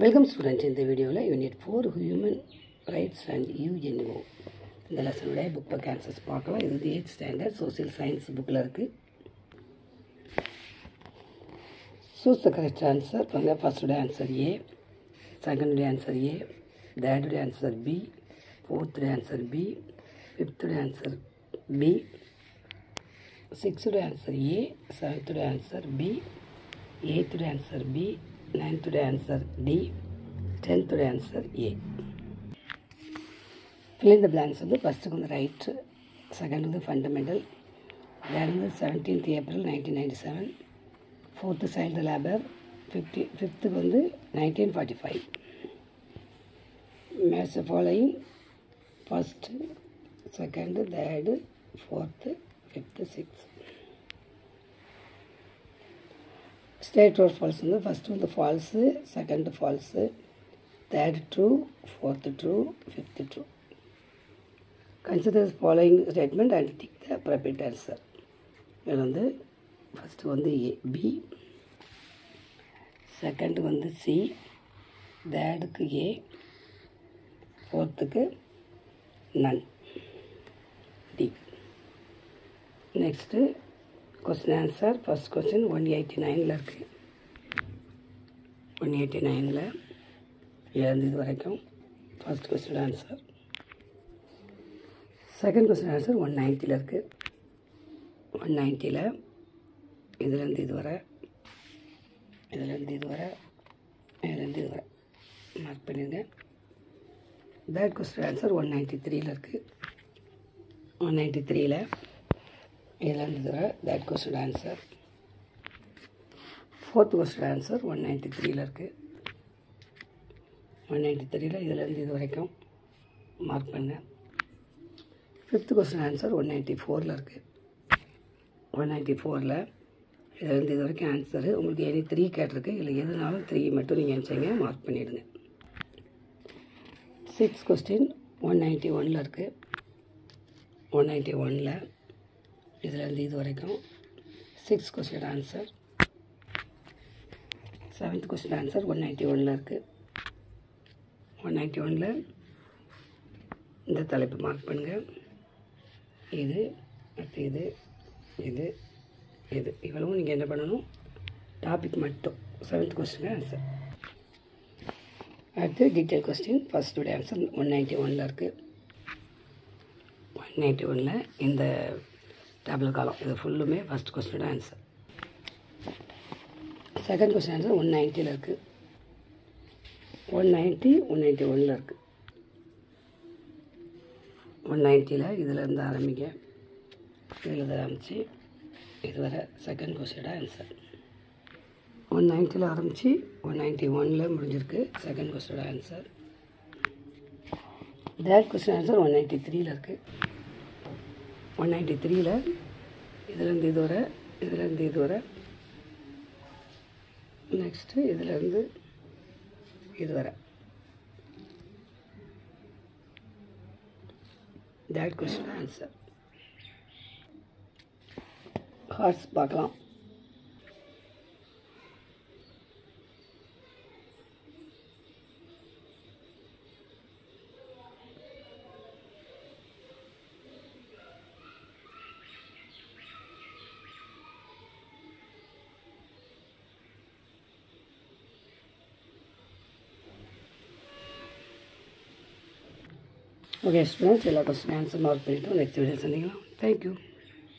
Welcome students, in the video unit 4 human rights and UNO. இந்த lesson உடைய book back answers பார்க்கலாம். இது 8th standard social science bookல இருக்கு. Choose the correct answer. First உடைய answer A, second உடைய answer A, third உடைய answer B, fourth உடைய answer B, fifth உடைய answer B, sixth உடைய answer A, seventh உடைய answer B, eighth உடைய answer B, ninth answer D, 10th answer A. Fill in the blanks. First on the right, second on the fundamental, third on the 17th April 1997, fourth child labor, fifth on the 1945. Match the following: first, second, third, fourth, fifth, sixth. State or false. First one the false, second false, third true, fourth true, fifth true. Consider the following statement and tick the appropriate answer. First one the A, B, second one the C, third A, fourth none, D. Next question answer. First question 189 la irukku. 189 la எழுந்து இது வரைக்கும் first question answer. Second question answer 190 la irukku. 190 la இதிலிருந்து இது வரை, இதிலிருந்து இது வரை, இதிலிருந்து இது வரை மார்க் பண்ணிருங்க. Third question answer 193 la irukku. 193 la இதிலிருந்து that question answer. Fourth question answer 193 la இருக்கு. 193 la இதிலிருந்து இது வரைக்கும் மார்க் பண்ண. Fifth question answer 194 la இருக்கு. 194 la இதிலிருந்து இது வரைக்கும் ஆன்சர். உங்களுக்கு எனி 3 கேட்டிருக்கு, இல்லை எதுனாலும் 3 மட்டும் நீங்கள் ஆன்சருங்க, மார்க் பண்ணிவிடுங்க. Sixth question 191 la இருக்கு. 191 la இதிலிருந்து இது வரைக்கும் 6th question answer. 7th question answer 191 la இருக்கு. 191 la இந்த தலைப்பு மார்க் பண்ணுங்க. இது அடுத்து இது இது இது இவ்வளவும் நீங்கள் என்ன பண்ணணும், டாபிக் மட்டும் 7th question ஆன்சர். அடுத்து டீட்டெயில் கொஸ்டின். ஃபர்ஸ்டோட ஆன்சர் 191 la இருக்கு. 191 la இந்த டேபிள் காலம் இது ஃபுல்லுமே ஃபஸ்ட் கொஸ்டினோட answer. Second question answer 190 la இருக்குது. 190 191 la இருக்குது. 190 la இதிலேருந்து ஆரம்பிங்க, இதில் ஆரம்பித்து இது வர செகண்ட் கொஸ்டினோட ஆன்சர். 190 la ஆரம்பித்து 191 la முடிஞ்சிருக்கு செகண்ட் கொஸ்டினோட answer. Third question answer 193 la இருக்குது. 193 la இதிலேருந்து இது வர, இதிலேருந்து இது வர, நெக்ஸ்ட்டு இதிலேருந்து இது வர. That question answer. ஹார்ஸ் பார்க்கலாம். Okay students, எல்லா கொஸ்டின் ஆன்சர் மார்க் பண்ணிவிட்டோம். நெக்ஸ்ட் வீடியோ சந்திக்கலாம். தேங்க்யூ.